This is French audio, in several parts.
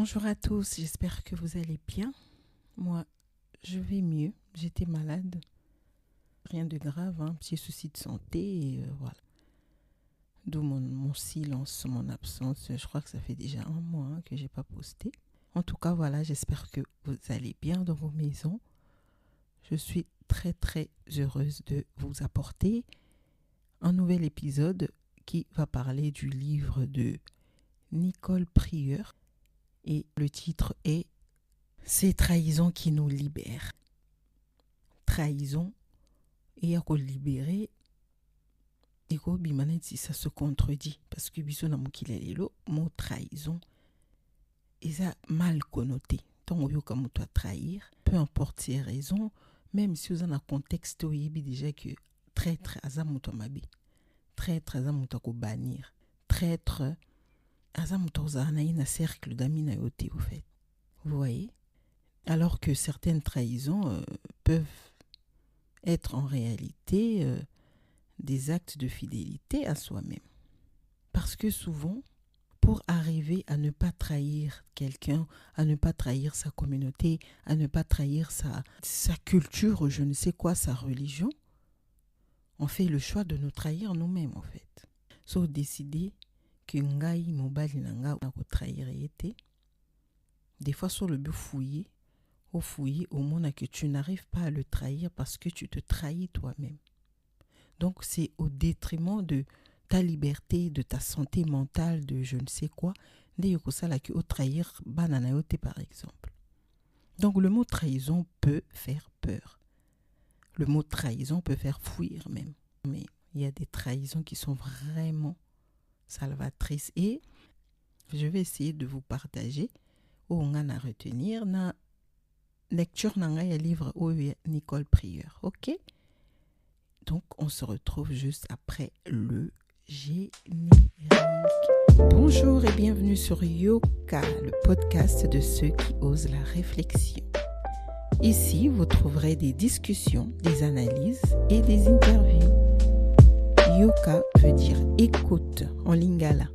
Bonjour à tous, j'espère que vous allez bien. Moi, je vais mieux. J'étais malade. Rien de grave, petit souci de santé et voilà. D'où mon silence, mon absence. Je crois que ça fait déjà un mois que je n'ai pas posté. En tout cas, voilà, j'espère que vous allez bien dans vos maisons. Je suis très très heureuse de vous apporter un nouvel épisode qui va parler du livre de Nicole Prieur. Et le titre est « Ces trahisons qui nous libèrent ». Trahison et à libérer et si ça se contredit parce que biso na mokili lelo mot trahison est mal connoté. Tant on comme muto trahir, peu importe ses raisons, même si vous avez un contexte où il déjà que traître azamuto mabi, traître azamuto ko bannir, traître azamuto zanaïna cercle d'amis na yote au fait. Vous voyez? Alors que certaines trahisons peuvent être en réalité des actes de fidélité à soi-même. Parce que souvent, pour arriver à ne pas trahir quelqu'un, à ne pas trahir sa communauté, à ne pas trahir sa culture, je ne sais quoi, sa religion, on fait le choix de nous trahir nous-mêmes en fait. So décider que ngai mobali nanga na ko trahir été. Des fois sur le but fouiller au monde que tu n'arrives pas à le trahir parce que tu te trahis toi-même. Donc c'est au détriment de ta liberté, de ta santé mentale, de je ne sais quoi, au trahir bananayote par exemple. Donc le mot trahison peut faire peur. Le mot trahison peut faire fuir même. Mais il y a des trahisons qui sont vraiment salvatrices. Et je vais essayer de vous partager où on a à retenir na lecture nanga ya livre Nicole Prieur. Ok? Donc, on se retrouve juste après le générique. Bonjour et bienvenue sur Yoka, le podcast de ceux qui osent la réflexion. Ici, vous trouverez des discussions, des analyses et des interviews. Yoka veut dire écoute en lingala,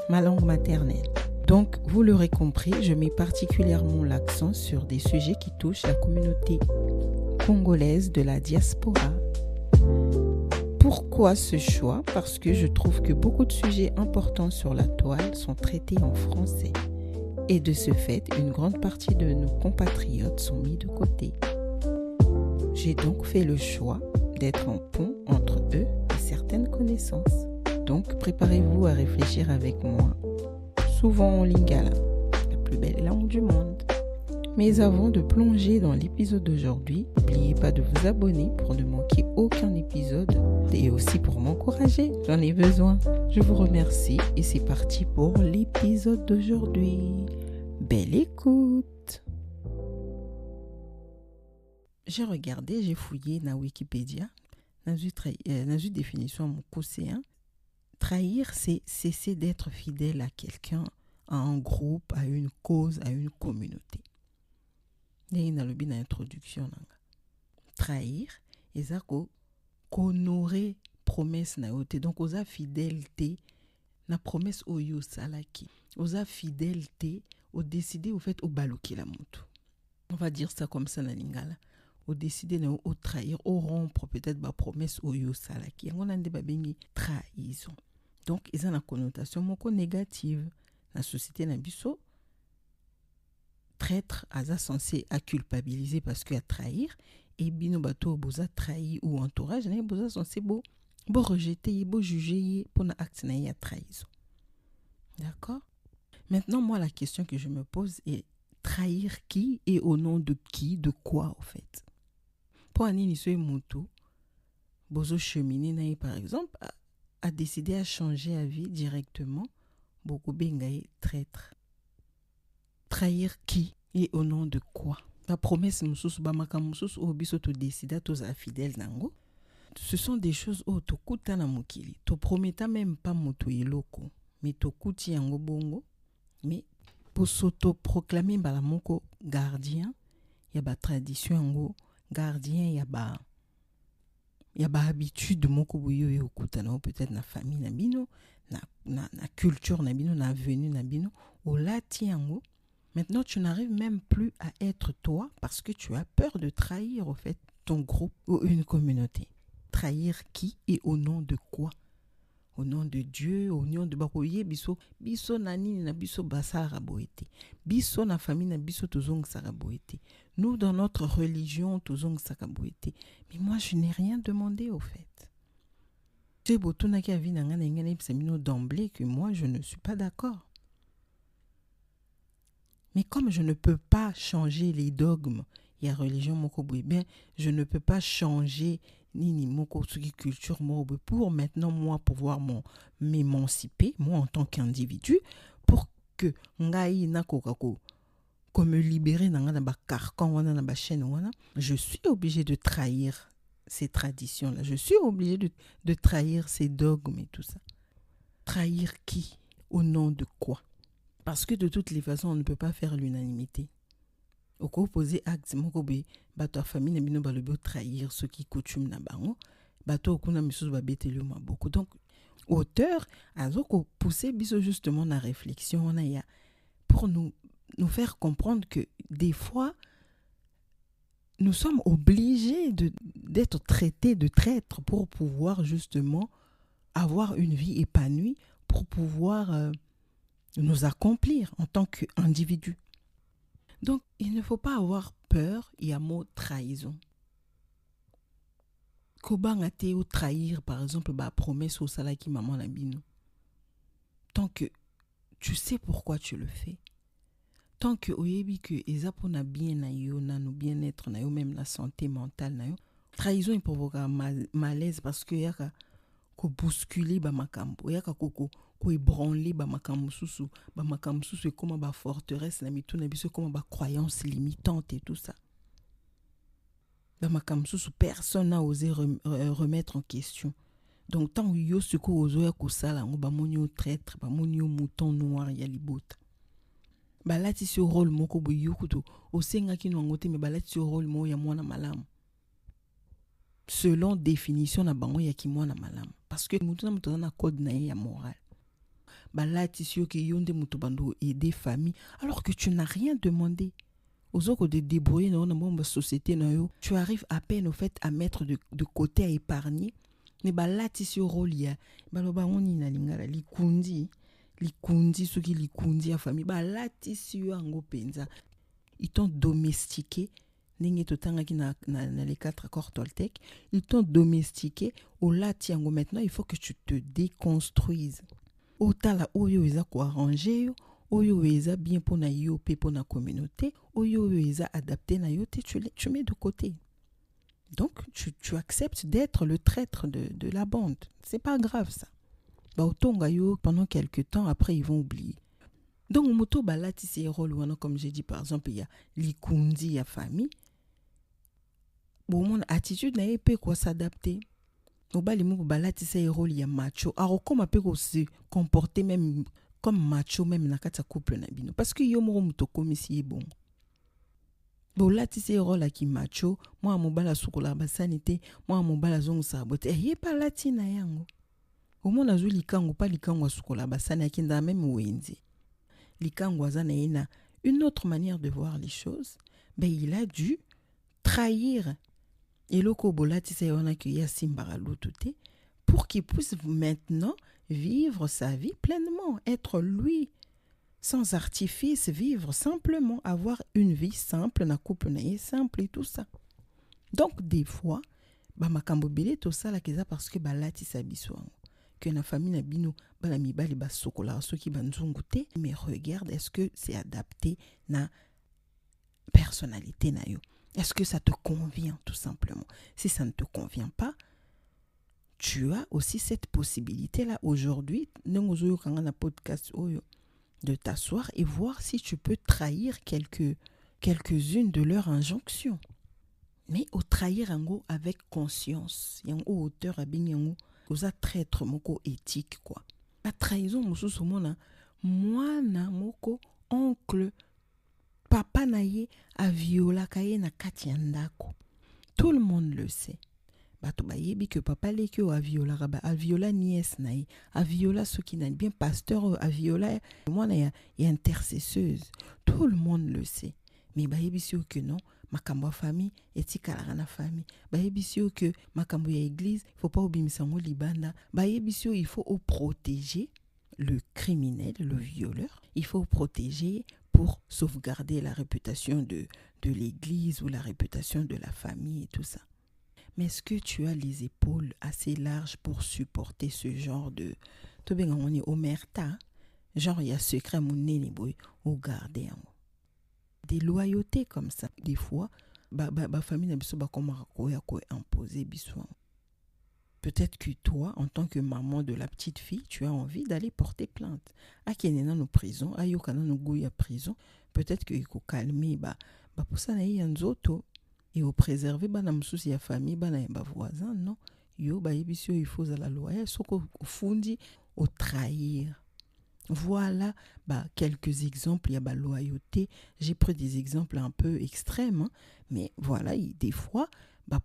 ma langue maternelle. Donc, vous l'aurez compris, je mets particulièrement l'accent sur des sujets qui touchent la communauté congolaise de la diaspora. Pourquoi ce choix? Parce que je trouve que beaucoup de sujets importants sur la toile sont traités en français. Et de ce fait, une grande partie de nos compatriotes sont mis de côté. J'ai donc fait le choix d'être un pont entre eux et certaines connaissances. Donc, préparez-vous à réfléchir avec moi. Souvent en lingala, la plus belle langue du monde. Mais avant de plonger dans l'épisode d'aujourd'hui, n'oubliez pas de vous abonner pour ne manquer aucun épisode et aussi pour m'encourager, j'en ai besoin. Je vous remercie et c'est parti pour l'épisode d'aujourd'hui. Belle écoute! J'ai regardé, j'ai fouillé dans Wikipédia, dans une définition à mon océan. Trahir, c'est cesser d'être fidèle à quelqu'un, à un groupe, à une cause, à une communauté. Il y a une introduction. Trahir, c'est honorer promesse na yote. Donc, osa fidélité, na promesse oyo salaki. Osa fidélité, au décider au fait au baloki la moto. On va dire ça comme ça na lingala. Au décider na au trahir, au rompre peut-être ba promesse oyo salaki. On a des babengi trahison. Donc, ils ont une connotation moko négative. La société na biso, traître aza censé à culpabiliser parce qu'il a trahir et bino bato boza trahi ou entourage na boza censé bo rejeter, bo juger pour na acte na ya trahison. D'accord? Maintenant, moi, la question que je me pose est trahir qui et au nom de qui, de quoi en fait? Pour anini soe moto bozo cheminer na par exemple a décidé à changer à vie directement, beaucoup bengaye traître. Trahir qui et au nom de quoi? La promesse mususu bamaka mususu obiso to décida to za fidèle nango. Ce sont des choses où to kuta na mokili. To prometa même pas moto eloko, mais to kuti yango bongo, mais pour s'auto-proclamer bala moko gardien, ya ba tradition yango gardien ya ba habitude moko boyo yo kuta na peut-être na famille na bino, na culture na bino, na avenue na bino, o lati yango Maintenant, tu n'arrives même plus à être toi parce que tu as peur de trahir, au fait, ton groupe ou une communauté. Trahir qui et au nom de quoi? Au nom de Dieu, au nom de Bakoye, biso nani na biso basara boete. Biso na famille na biso tozong saraboete. Nous, dans notre religion, tozong saraboete. Mais moi, je n'ai rien demandé, au fait. C'est beau, tout n'a qu'à vivre d'emblée que moi, je ne suis pas d'accord. Mais comme je ne peux pas changer les dogmes, il y a religion moko bien, je ne peux pas changer ni moko culture moko pour maintenant moi pouvoir m'émanciper moi en tant qu'individu pour que ngai na kokako comme me libérer dans ba carcan wana na ba chaîne wana, je suis obligé de trahir ces traditions là, je suis obligé de trahir ces dogmes et tout ça. Trahir qui? Au nom de quoi? Parce que de toutes les façons, on ne peut pas faire l'unanimité. Au cas opposé, acte, ta famille n'a pas le trahir ceux qui coutument na bango. Bato okuna misus ba betelu maboko. Donc, auteur a poussé biso justement la réflexion on a pour nous faire comprendre que des fois nous sommes obligés d'être traités de traîtres pour pouvoir justement avoir une vie épanouie, pour pouvoir nous accomplir en tant qu'individu. Donc, il ne faut pas avoir peur, il y a mot trahison. Kobanga te ou trahir, par exemple, ba promesse au salaki maman la bino. Tant que tu sais pourquoi tu le fais, tant que oyebi que ezapo na bien na yo, na no bien-être na yo, même la santé mentale na yo, trahison il provoque malaise parce que yaka ko bousculer ba makambo, yaka ko ébranler ba makambo susu et comme ba forteresse na mitu na biso comme ba croyance limitante et tout ça. Ba makambo susu personne n'a osé remettre en question. Donc tant yo suko ozo ya kosala ngo ba monio traître, ba monio mouton noir ya libota. Ba lati si rôle moko boyo kuto osenga kino ngote me ba lati si rôle mo ya mwana malamu. Selon définition na bango ya ki mwana malamu parce que mouton na code na ya moral. Balati si yoki yonde muto bando aider famille alors que tu n'as rien demandé. Aux autres de débrouiller dans la société, tu arrives à peine au fait à mettre de côté, à épargner. Mais balati si rôle ya baloba oni na lingala likundi ceux qui likundi à famille balati si yo ango penza. Ils t'ont domestiqué. N'engue totanga ki na les 4 accords Toltec, ils t'ont domestiqué. Au lati ango maintenant, il faut que tu te déconstruises. Otala oyo eza ko arranger yo, oyo eza bien pour na yo pe pour na communauté, oyo eza adapté na yo te tu mets de côté. Donc tu acceptes d'être le traître de la bande. C'est pas grave ça. Ba otonga yo pendant quelques temps après ils vont oublier. Donc moto balati c'est rôle wana comme j'ai dit par exemple il y a likundi il y a famille. Bon mon attitude na pe quoi s'adapter. Obali mou balati c'est rôle ya macho. Alors comment peut se comporter même comme macho même na kata couple na bino parce que yo mo muto komisi bon. Bolati c'est rôle ki macho, moi mobala sukola basanité, moi mobala zongo sabote. Ye pa lati na yango. Omona zo likango pa likango sukola basana kinda même wenzi. Likango azana ina une autre manière de voir les choses, ben il a dû trahir eloko bolati se wana ki ya simbara lututé pour qu'il puisse maintenant vivre sa vie pleinement, être lui sans artifice, vivre simplement, avoir une vie simple na couple na simple et tout ça. Donc des fois ba makambo belé tout ça la keza parce que balati sa biso que na famille na bino bala mibali ba sokola soki banzungu te, mais regarde est-ce que c'est adapté na personnalité na yo. Est-ce que ça te convient tout simplement? Si ça ne te convient pas, tu as aussi cette possibilité-là aujourd'hui, podcast de t'asseoir et voir si tu peux trahir quelques-unes de leurs injonctions. Mais au trahir ango avec conscience, yango auteur abin yango oza traître moko éthique quoi. La trahison mususu mona mwana moko oncle papa na ye a viola kaye na kati ya ndako. Tout le monde le sait. bato bayebi que papa leki o aviola ba aviola nièce na ye aviola ceux qui n'a bien pasteur aviola moi na y intercesseuse tout le monde le sait mais bayebi si que non makambo ya famille etikala na famille bayebi si que makambo ya église faut pas obimisa ngo libanda bayebi si il faut protéger le criminel le violeur il faut protéger pour sauvegarder la réputation de l'église ou la réputation de la famille et tout ça. Mais est-ce que tu as les épaules assez larges pour supporter ce genre de... Tu sais, on est omerta, genre il y a secret mon nez au garder. Des loyautés comme ça, des fois, ba famille n'a pas comme imposer bisou. Peut-être que toi, en tant que maman de la petite fille, tu as envie d'aller porter plainte. À qui est dans prison, à yokana no gouille à prison, peut-être que il faut calmer pour ça na y un auto. Et au préserver bana msusi ya famille bana ba voisin non yo ba yebisio il faut à la loi soko fundi au trahir voilà quelques exemples il y a loyauté j'ai pris des exemples un peu extrêmes hein, mais voilà des fois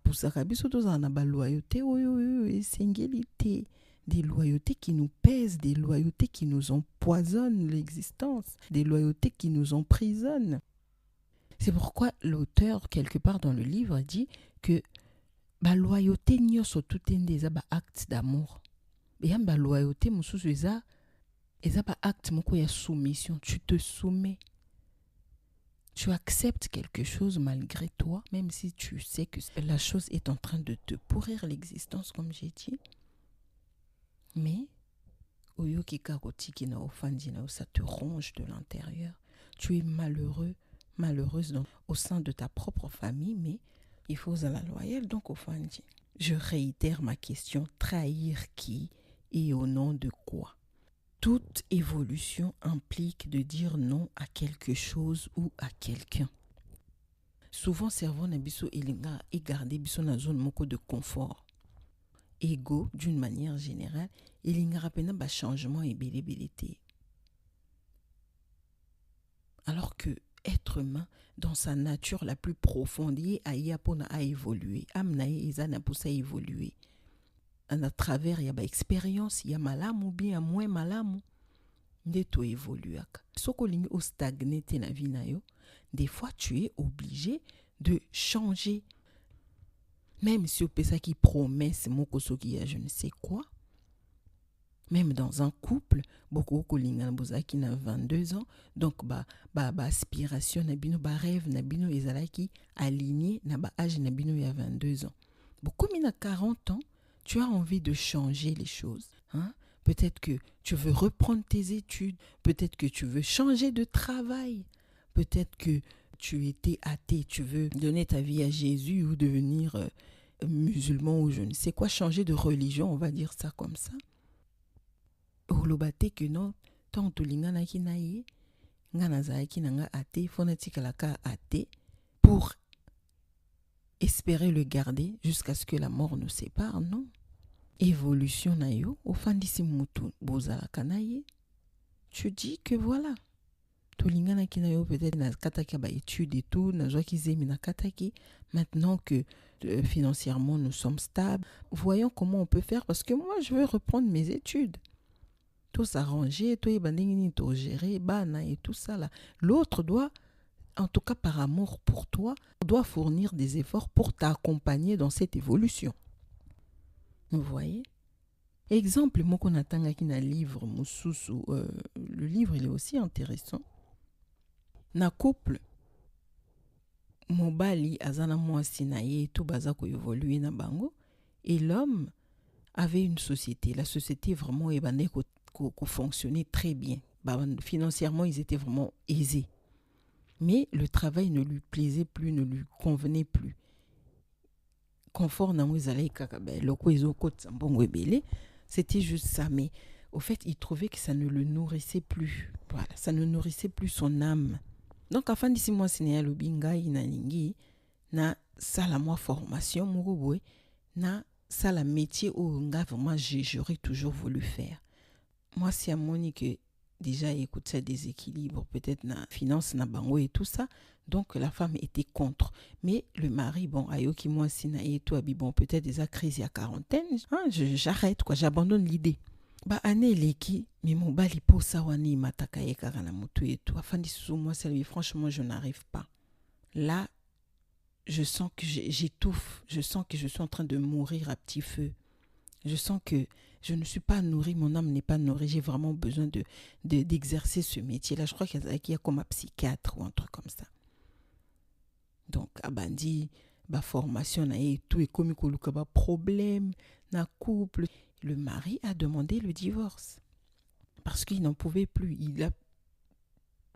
pour ça kabiso to za na loyauté et singélité des loyautés qui nous pèsent des loyautés qui nous empoisonnent l'existence des loyautés qui nous emprisonnent. C'est pourquoi l'auteur, quelque part dans le livre, dit que la loyauté n'y a surtout des actes d'amour. Et la loyauté, c'est un acte de soumission. Tu te soumets. Tu acceptes quelque chose malgré toi, même si tu sais que la chose est en train de te pourrir l'existence, comme j'ai dit. Mais, ça te ronge de l'intérieur. Tu es malheureux. Malheureuse au sein de ta propre famille, mais il faut à la loyale, donc au fond. Je réitère ma question, trahir qui et au nom de quoi? Toute évolution implique de dire non à quelque chose ou à quelqu'un. Souvent, cerveau na biso elinga et garder biso na zone moko de confort. Ego, d'une manière générale, elinga rapena ba changement et belé. Alors que être humain dans sa nature la plus profonde a évolué amnae ezana pour ça évoluer à travers il y a expérience il y a malamu bien moins malamu ndeto évoluaka soko lingi o stagner te na vie na yo des fois tu es obligé de changer même si au pesa qui promesse moko soki ya je ne sais quoi. Même dans un couple, beaucoup qui n'a 22 ans, donc aspiration nabino rêve nabino ezalaki aligné na âge nabino il y a 22 ans. Beaucoup mina 40 ans, tu as envie de changer les choses, hein? Peut-être que tu veux reprendre tes études, peut-être que tu veux changer de travail, peut-être que tu étais athée, tu veux donner ta vie à Jésus ou devenir musulman ou je ne sais quoi, changer de religion, on va dire ça comme ça. Olobate que non tant tolingana ki na ye ngana zaaki nanga ate fonatika la ka ate pour espérer le garder jusqu'à ce que la mort nous sépare. Non, évolution na yo ofandisi mutu bozala kanaye tu dis que voilà tolingana ki na yo peut-être na kataki ba études et tout na joa ki zemi na kataki maintenant que financièrement nous sommes stables voyons comment on peut faire parce que moi je veux reprendre mes études. Tout s'arranger, tout gérer, et tout ça là. L'autre doit, en tout cas par amour pour toi, doit fournir des efforts pour t'accompagner dans cette évolution. Vous voyez? Exemple, moi qu'on attend qui na livre, le livre il est aussi intéressant. Na couple, mobali azana mwasi na ye tout bazako évoluer na bango et l'homme avait une société. La société vraiment ebandé qu'on fonctionnait très bien. Financièrement, ils étaient vraiment aisés. Mais le travail ne lui plaisait plus, ne lui convenait plus. Confort na mwizalai kakabe, loko ezo kote mbongo ebele, c'était juste ça. Mais au fait, il trouvait que ça ne le nourrissait plus. Voilà, ça ne nourrissait plus son âme. Donc, à fin d'ici moi, c'est le bingai na lingi, na sala moi formation, mouroué, na sala métier où nga vraiment j'aurais toujours voulu faire. Moi, c'est à mon que déjà écoute ça déséquilibre peut-être na finance na bango et tout ça. Donc la femme était contre. Mais le mari, bon, ayoki moi sina et tout, bon, peut-être des crises à quarantaine, hein, j'arrête quoi, j'abandonne l'idée. Ba ane leki, mais mon bali po sawani mataka yekara na moto et tout. Afin sous moi, franchement, je n'arrive pas. Là, je sens que j'étouffe. Je sens que je suis en train de mourir à petit feu. Je sens que je ne suis pas nourrie, mon âme n'est pas nourrie. J'ai vraiment besoin d'exercer ce métier-là. Je crois qu'il y a comme un psychiatre ou un truc comme ça. Donc, abandi, formation, et tout, et comme il y a problème, na couple. Le mari a demandé le divorce parce qu'il n'en pouvait plus. Il a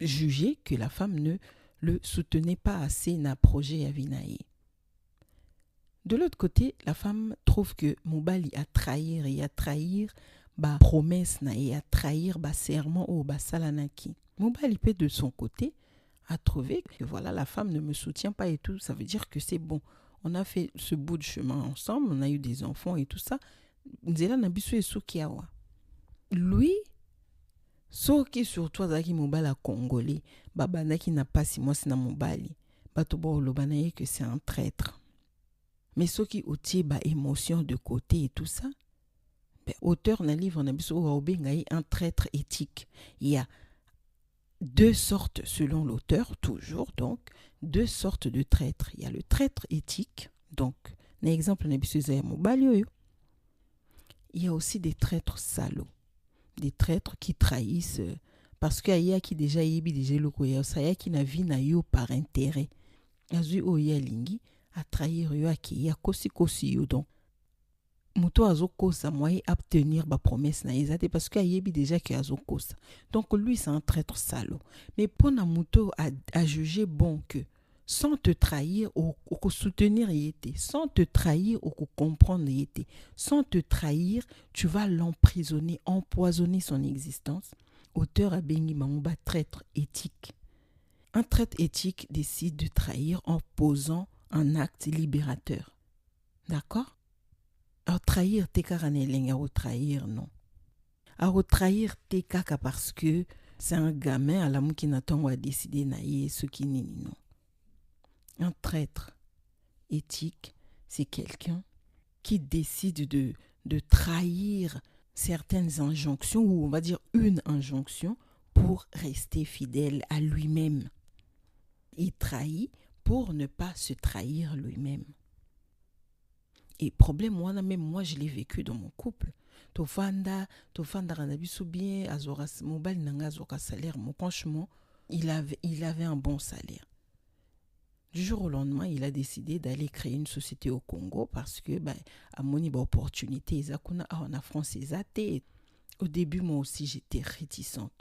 jugé que la femme ne le soutenait pas assez na projet à Vinaï. De l'autre côté, la femme trouve que Mobali a trahir promesse na et a trahir serment au salanaki. Mobali peut de son côté a trouvé que voilà, la femme ne me soutient pas et tout. Ça veut dire que c'est bon. On a fait ce bout de chemin ensemble, on a eu des enfants et tout ça. Lui, soki surtout azaki mobali congolais, babanaki na pasi mwasi na mobali, bato ba olobana que c'est un traître. Mais soki otie ba émotion de côté et tout ça, auteur na livre na biso obengai un traître éthique. Il y a deux sortes selon l'auteur, toujours donc, deux sortes de traîtres. Il y a le traître éthique, donc, un exemple na biso za mobali oyo. Il y a aussi des traîtres salauds, des traîtres qui trahissent parce qu'il y a qui déjà yebi déjà loko ya ça y a qui na vie na yo par intérêt. Azui o ya lingi a trahir yo aki ya kosi yo donc muto azokosa moyen obtenir ba promesse na ezate parce qu'il yebi déjà que azokosa. Donc lui c'est un traître salaud. Mais pour na muto a jugé bon que sans te trahir ou soutenir yété, sans te trahir ou comprendre yété, sans te trahir, tu vas l'emprisonner, empoisonner son existence. Auteur a bengi mamuba traître éthique. Un traître éthique décide de trahir en posant un acte libérateur. D'accord? Alors trahir t'es karanelenga ou trahir non. Alors trahir t'es kaka parce que c'est un gamin à la mou qui n'attend à décider naïe ce qui n'est non. Un traître éthique, c'est quelqu'un qui décide de trahir certaines injonctions, ou on va dire une injonction, pour rester fidèle à lui-même. Il trahit pour ne pas se trahir lui-même. Et problème, moi je l'ai vécu dans mon couple. Tofanda ranabisu bien, azoras mobile nanga azoka salaire. Moi, franchement, il avait un bon salaire. Du jour au lendemain, il a décidé d'aller créer une société au Congo parce que, à mon niveau, opportunité, en France, au début, moi aussi, j'étais réticente.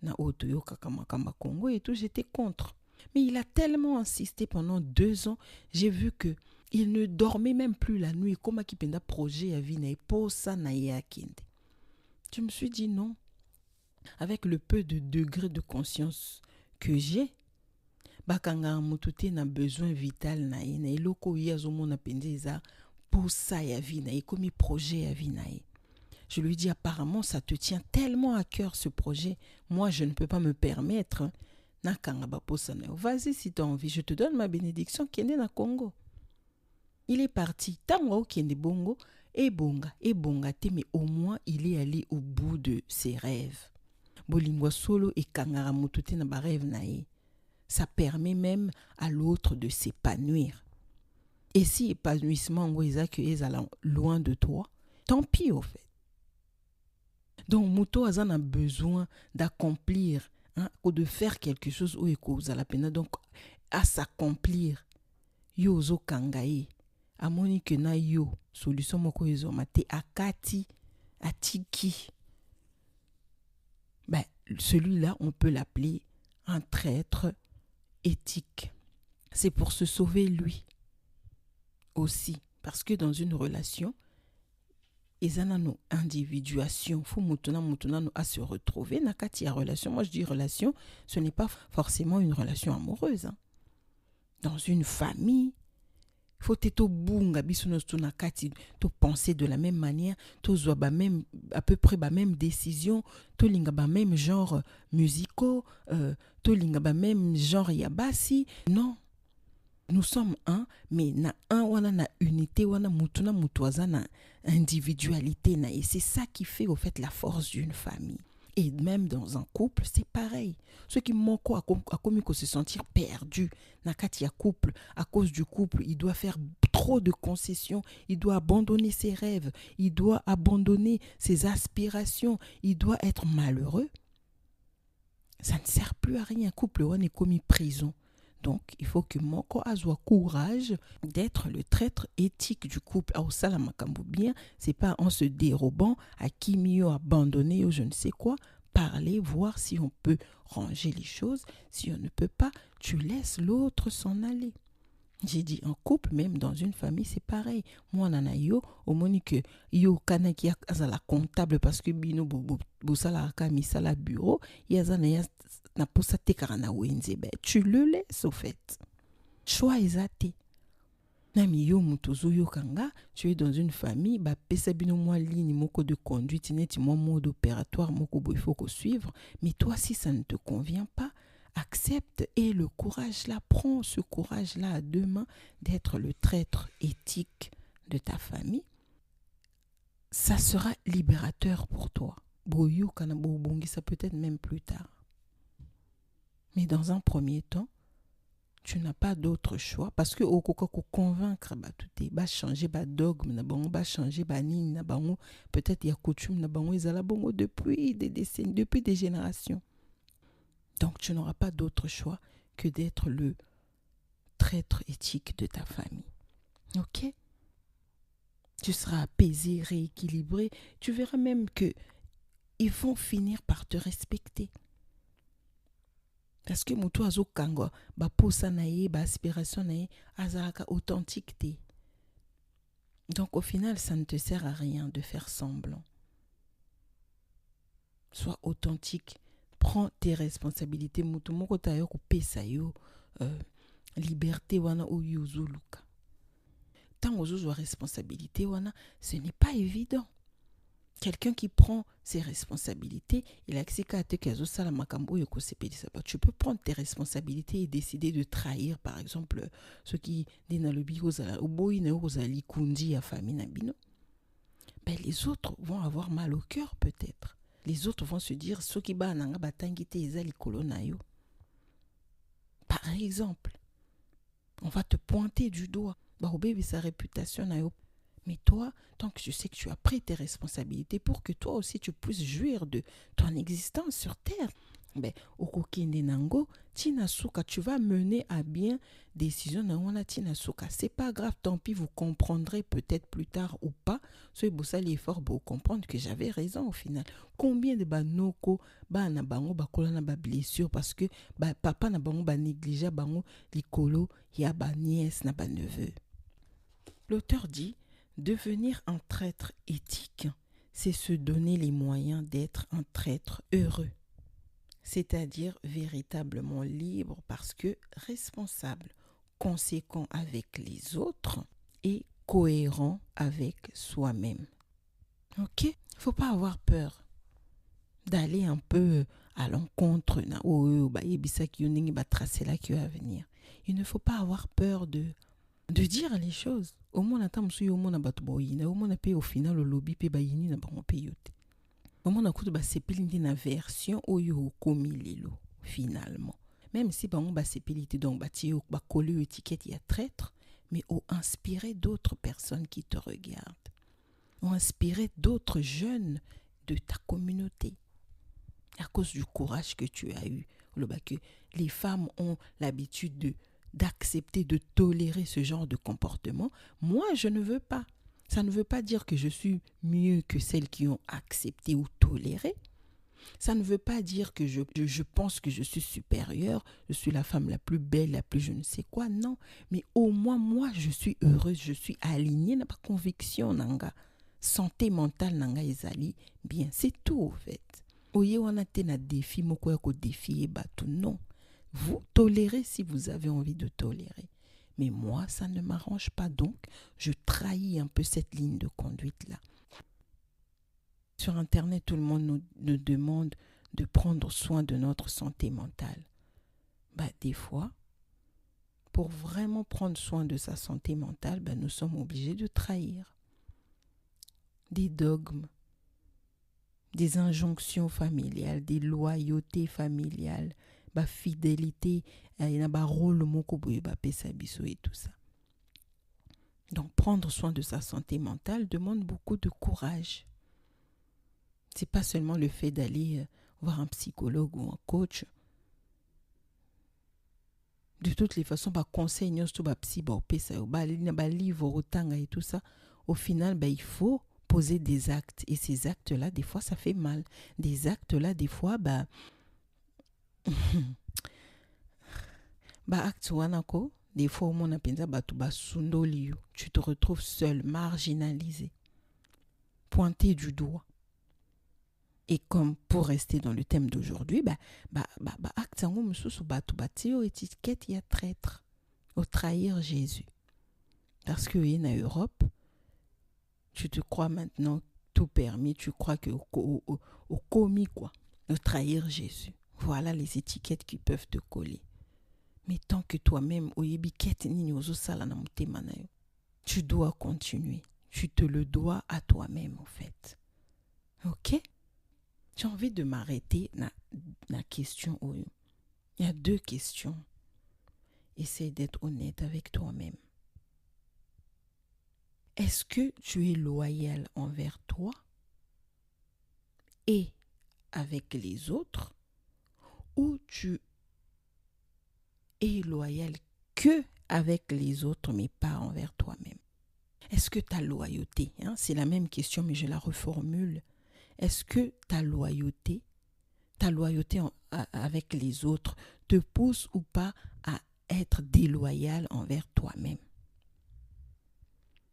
Na Otoyo Kakamakamba Congo et tout, j'étais contre. Mais il a tellement insisté pendant 2 ans, j'ai vu que il ne dormait même plus la nuit. Comme il penda projet à vina et posa na yakinde. Je me suis dit non. Avec le peu de degré de conscience que j'ai, bakanga mutute na besoin vital na ye na eloko yazomo na pendeza pour ça ya vie na ye comme projet ya vie na ye. Je lui dis apparemment ça te tient tellement à cœur ce projet, moi je ne peux pas me permettre na kanga ba posa na. Vas-y si tu as envie, je te donne ma bénédiction kende na Congo. Il est parti tango kende bongo et bonga te, mais au moins il est allé au bout de ses rêves. Bolingwa solo et kanga mutute na ba rêve na ye. Ça permet même à l'autre de s'épanouir. Et si épanouissement est loin de toi, tant pis au fait. Donc, Mouto Azan a besoin d'accomplir, ou de faire quelque chose où il cause à la peine. Donc, à s'accomplir, yozo kangaye, à monique na yo, solution moko yozo mate, akati, atiki. Celui-là, on peut l'appeler un traître éthique. C'est pour se sauver lui aussi. Parce que dans une relation, ils ont une individuation. Il faut maintenant à se retrouver. Nakati a relation. Moi, je dis relation, ce n'est pas forcément une relation amoureuse. Dans une famille, faut te bunga biso nyonso na kati to penser de la même manière, to zwa ba même à peu près ba même décision, to linga ba même genre musicaux, to linga ba même genre ya basi. Non, nous sommes un, mais na un wana na unité wana mutu na mutu aza na individualité na, et c'est ça qui fait au fait la force d'une famille. Et même dans un couple, c'est pareil. Ceux qui manquent à commis se sentir perdu. Nakati ya couple, à cause du couple, il doit faire trop de concessions. Il doit abandonner ses rêves. Il doit abandonner ses aspirations. Il doit être malheureux. Ça ne sert plus à rien. Couple, on est commis prison. Donc, il faut que Moko ait courage d'être le traître éthique du couple. Au salamakambo bien, c'est pas en se dérobant à qui mieux abandonner ou je ne sais quoi. Parler, voir si on peut ranger les choses. Si on ne peut pas, tu laisses l'autre s'en aller. J'ai dit en couple, même dans une famille, c'est pareil. Moi, nana yo, au monique yo kanaki azala comptable parce que bino bosala misala bureau, yazana na posa tekarana wenze, ben tu le laisses au fait. Choix ezate. Nami yo mutozo yo kanga, tu es dans une famille, bah pesa bino moi ligne moko de conduite, neti moi mode opératoire moko bo il faut qu'on suivre, mais toi si ça ne te convient pas, accepte et le courage là, prends ce courage là à deux mains d'être le traître éthique de ta famille. Ça sera libérateur pour toi. Boyo kanabo bongi ça peut-être même plus tard. Mais dans un premier temps, tu n'as pas d'autre choix parce que au kokoko convaincre bah tout est bah changer bah dogme na bango bah changer bah nini na bango peut-être il y a coutume na bango ezala bongo depuis des décennies, depuis des générations. Donc tu n'auras pas d'autre choix que d'être le traître éthique de ta famille. OK? Tu seras apaisé, rééquilibré, tu verras même que ils vont finir par te respecter. Parce que mutu azo kango ba posa na ye ba aspiration na ye azalaka authenticité. Donc au final ça ne te sert à rien de faire semblant. Sois authentique, prends tes responsabilités. Mutu moko ta yo ko pesa yo liberté wana oyo zoluka. Tant aux responsabilités wana, ce n'est pas évident. Quelqu'un qui prend ses responsabilités, il a accès à te kazo sala makambo yoko sepelisa. Tu peux prendre tes responsabilités et décider de trahir, par exemple, ceux qui disent le bi au boy ne ozali kundi a famille nabino. Ben les autres vont avoir mal au cœur peut-être. Les autres vont se dire ceux qui ba nanga batangite ezali kolonayo. Par exemple, on va te pointer du doigt. Bah au bébé sa réputation nayo. Mais toi, tant que tu sais que tu as pris tes responsabilités pour que toi aussi tu puisses jouir de ton existence sur terre, ben, okokende nango, tina suka, tu vas mener à bien décision na wana tina suka. C'est pas grave, tant pis, vous comprendrez peut-être plus tard ou pas. Ce bossa l'effort pour comprendre que j'avais raison au final. Combien de banoko, ba na bango, ba kola na ba blessure parce que ba papa na bango ba négligé bango likolo, ya ba nièce na ba neveu. L'auteur dit: devenir un traître éthique, c'est se donner les moyens d'être un traître heureux, c'est-à-dire véritablement libre parce que responsable, conséquent avec les autres et cohérent avec soi-même. Ok? Faut pas avoir peur d'aller un peu à l'encontre il ne faut pas avoir peur de dire les choses. Au moins attends monsieur au moins bato boyina au moins pe au final le lobby pe bayini na bango pe yote. Au moins na kutu ba sepelindi na version oyo komi lelo finalement. Même si bango ba sepelité donc ba tie ba coller étiquette ya traître, mais au inspirer d'autres personnes qui te regardent. Ou inspirer d'autres jeunes de ta communauté. À cause du courage que tu as eu, que les femmes ont l'habitude d'accepter, de tolérer ce genre de comportement. Moi, je ne veux pas. Ça ne veut pas dire que je suis mieux que celles qui ont accepté ou toléré. Ça ne veut pas dire que je pense que je suis supérieure, je suis la femme la plus belle, la plus je ne sais quoi. Non, mais au moins, moi, je suis heureuse, je suis alignée, n'a pas conviction, nanga. Santé mentale, nanga, ezali. Bien, c'est tout, au fait. Oye, on a un défi, moko yako défi et batou. Non. Vous tolérez si vous avez envie de tolérer. Mais moi, ça ne m'arrange pas. Donc, je trahis un peu cette ligne de conduite-là. Sur Internet, tout le monde nous demande de prendre soin de notre santé mentale. Des fois, pour vraiment prendre soin de sa santé mentale, nous sommes obligés de trahir des dogmes, des injonctions familiales, des loyautés familiales, fidélité, rôle et tout ça. Donc, prendre soin de sa santé mentale demande beaucoup de courage. C'est pas seulement le fait d'aller voir un psychologue ou un coach. De toutes les façons, conseil tout psy livre et tout ça. Au final, il faut poser des actes. Et ces actes-là, des fois, ça fait mal. Des actes-là, des fois, acte wanako, des fois, on a tu te retrouves seul, marginalisé, pointé du doigt. Et comme pour rester dans le thème d'aujourd'hui, acte étiquette y a traître, au trahir Jésus. Parce que en Europe, tu te crois maintenant tout permis, tu crois que au commis quoi, de trahir Jésus. Voilà les étiquettes qui peuvent te coller. Mais tant que toi-même, tu dois continuer. Tu te le dois à toi-même en fait. Ok? J'ai envie de m'arrêter la question. Il y a 2 questions. Essaie d'être honnête avec toi-même. Est-ce que tu es loyal envers toi et avec les autres, ou tu es loyal que avec les autres mais pas envers toi-même? Est-ce que ta loyauté, c'est la même question mais je la reformule, est-ce que ta loyauté avec les autres te pousse ou pas à être déloyal envers toi-même?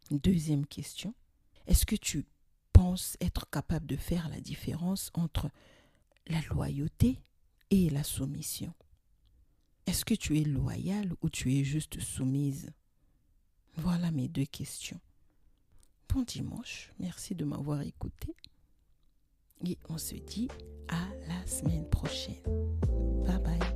Deuxième question, est-ce que tu penses être capable de faire la différence entre la loyauté et la soumission? Est-ce que tu es loyal ou tu es juste soumise? Voilà mes 2 questions. Bon dimanche, merci de m'avoir écouté. Et on se dit à la semaine prochaine. Bye bye.